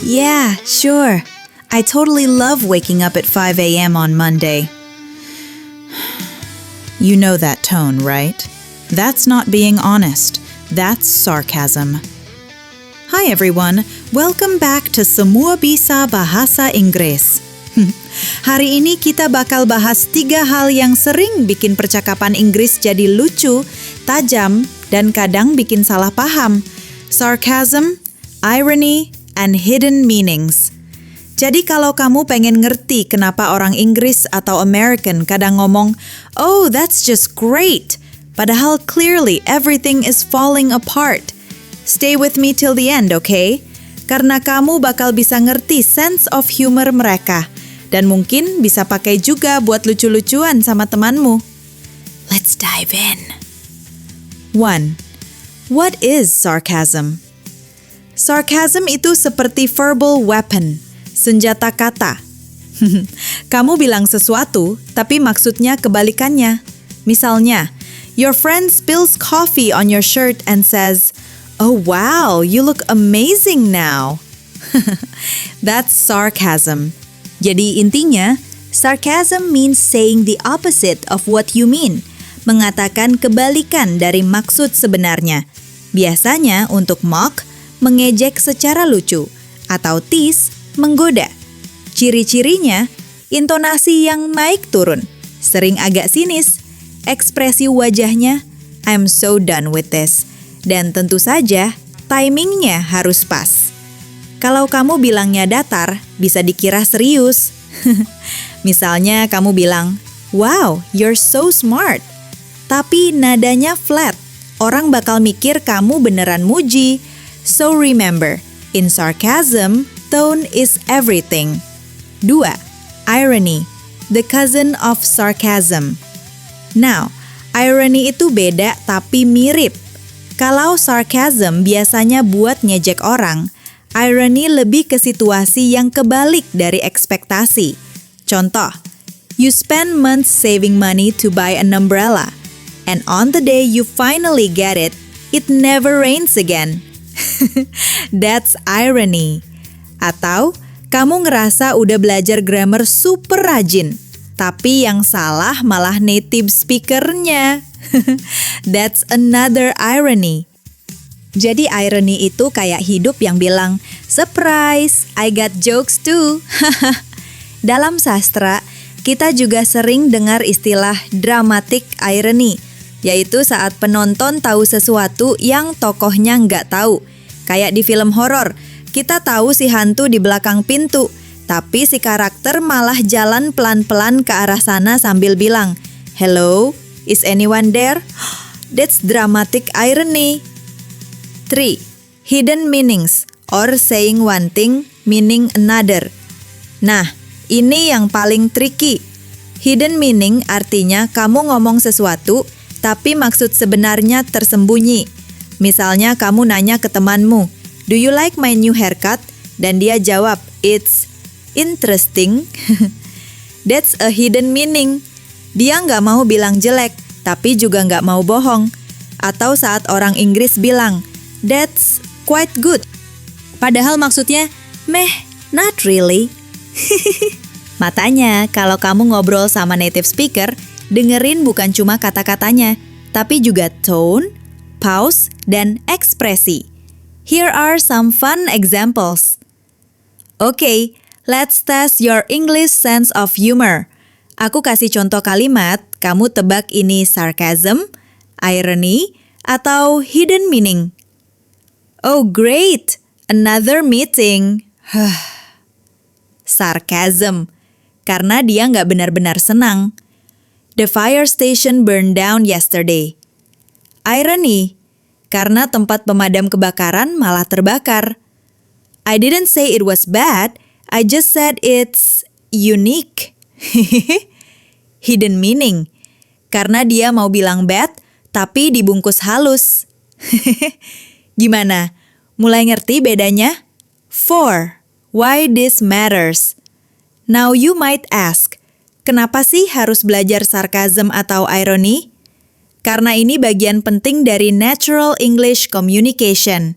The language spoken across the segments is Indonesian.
Yeah, sure. I totally love waking up at 5 a.m. on Monday. You know that tone, right? That's not being honest. That's sarcasm. Hi everyone, welcome back to Semua Bisa Bahasa Inggris. Hari ini kita bakal bahas 3 hal yang sering bikin percakapan Inggris jadi lucu, tajam, dan kadang bikin salah paham. Sarcasm, irony, and hidden meanings. Jadi kalau kamu pengen ngerti kenapa orang Inggris atau American kadang ngomong, "Oh, that's just great," padahal clearly everything is falling apart. Stay with me till the end, okay? Karena kamu bakal bisa ngerti sense of humor mereka. Dan mungkin bisa pakai juga buat lucu-lucuan sama temanmu. Let's dive in. 1. What is sarcasm? Sarcasm itu seperti verbal weapon, senjata kata. Kamu bilang sesuatu, tapi maksudnya kebalikannya. Misalnya, your friend spills coffee on your shirt and says, "Oh wow, you look amazing now." That's sarcasm. Jadi intinya, sarcasm means saying the opposite of what you mean, mengatakan kebalikan dari maksud sebenarnya. Biasanya untuk mock, mengejek secara lucu, atau tease, menggoda. Ciri-cirinya, intonasi yang naik turun, sering agak sinis, ekspresi wajahnya, "I'm so done with this." Dan tentu saja, timingnya harus pas. Kalau kamu bilangnya datar, bisa dikira serius. Misalnya kamu bilang, "Wow, you're so smart." Tapi nadanya flat. Orang bakal mikir kamu beneran muji. So remember, in sarcasm, tone is everything. 2. Irony, the cousin of sarcasm. Now, irony itu beda tapi mirip. Kalau sarcasm biasanya buat ngejek orang, irony lebih ke situasi yang kebalik dari ekspektasi. Contoh, you spend months saving money to buy an umbrella, and on the day you finally get it, it never rains again. That's irony. Atau, kamu ngerasa udah belajar grammar super rajin, tapi yang salah malah native speaker-nya. That's another irony. Jadi irony itu kayak hidup yang bilang, "Surprise, I got jokes too." Dalam sastra, kita juga sering dengar istilah dramatic irony, yaitu saat penonton tahu sesuatu yang tokohnya nggak tahu. Kayak di film horor, kita tahu si hantu di belakang pintu, tapi si karakter malah jalan pelan-pelan ke arah sana sambil bilang, "Hello, is anyone there?" That's dramatic irony. 3. Hidden meanings, or saying one thing, meaning another. Nah, ini yang paling tricky. Hidden meaning artinya kamu ngomong sesuatu, tapi maksud sebenarnya tersembunyi. Misalnya kamu nanya ke temanmu, "Do you like my new haircut?" Dan dia jawab, "It's interesting." That's a hidden meaning. Dia nggak mau bilang jelek, tapi juga nggak mau bohong. Atau saat orang Inggris bilang, "That's quite good." Padahal maksudnya, meh, not really. Matanya, kalau kamu ngobrol sama native speaker, dengerin bukan cuma kata-katanya, tapi juga tone, pause, dan ekspresi. Here are some fun examples. Okay, let's test your English sense of humor. Aku kasih contoh kalimat, kamu tebak ini sarcasm, irony, atau hidden meaning. "Oh great, another meeting." Sarcasm, karena dia nggak benar-benar senang. "The fire station burned down yesterday." Irony, karena tempat pemadam kebakaran malah terbakar. "I didn't say it was bad, I just said it's unique." Hidden meaning, karena dia mau bilang bad, tapi dibungkus halus. Gimana? Mulai ngerti bedanya? 4. Why this matters. Now you might ask, kenapa sih harus belajar sarcasm atau irony? Karena ini bagian penting dari natural English communication.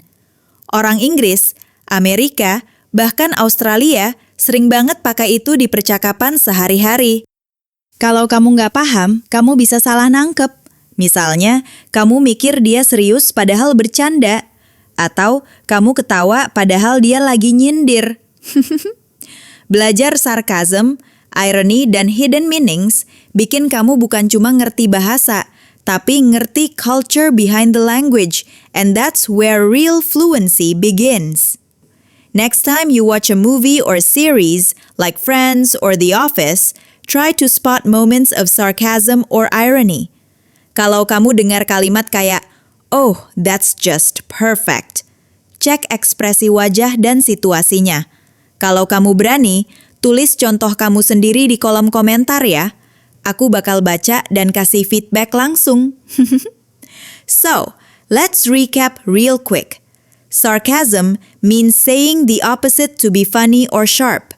Orang Inggris Amerika, bahkan Australia, sering banget pakai itu di percakapan sehari-hari. Kalau kamu nggak paham, kamu bisa salah nangkep. Misalnya, kamu mikir dia serius padahal bercanda. Atau kamu ketawa padahal dia lagi nyindir. Belajar sarcasm, irony, dan hidden meanings bikin kamu bukan cuma ngerti bahasa, tapi ngerti culture behind the language, and that's where real fluency begins. Next time you watch a movie or series like Friends or The Office, try to spot moments of sarcasm or irony. Kalau kamu dengar kalimat kayak, "Oh, that's just perfect," cek ekspresi wajah dan situasinya. Kalau kamu berani, tulis contoh kamu sendiri di kolom komentar ya. Aku bakal baca dan kasih feedback langsung. So, let's recap real quick. Sarcasm means saying the opposite to be funny or sharp.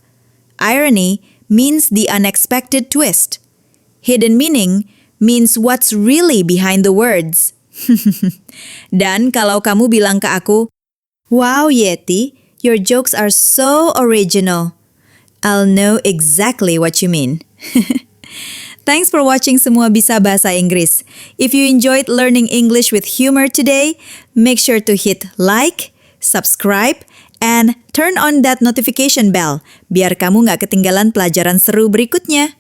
Irony means the unexpected twist. Hidden meaning means what's really behind the words. Dan kalau kamu bilang ke aku, "Wow, Yeti, your jokes are so original," I'll know exactly what you mean. Thanks for watching Semua Bisa Bahasa Inggris. If you enjoyed learning English with humor today, make sure to hit like, subscribe, and turn on that notification bell biar kamu nggak ketinggalan pelajaran seru berikutnya.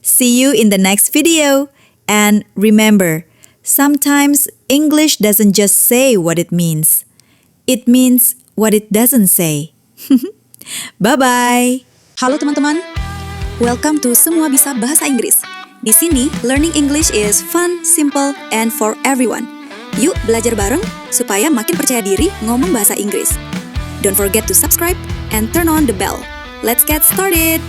See you in the next video. And remember, sometimes English doesn't just say what it means. It means what it doesn't say. Bye-bye. Halo teman-teman, welcome to Semua Bisa Bahasa Inggris. Di sini, learning English is fun, simple, and for everyone. Yuk belajar bareng supaya makin percaya diri ngomong bahasa Inggris. Don't forget to subscribe and turn on the bell. Let's get started!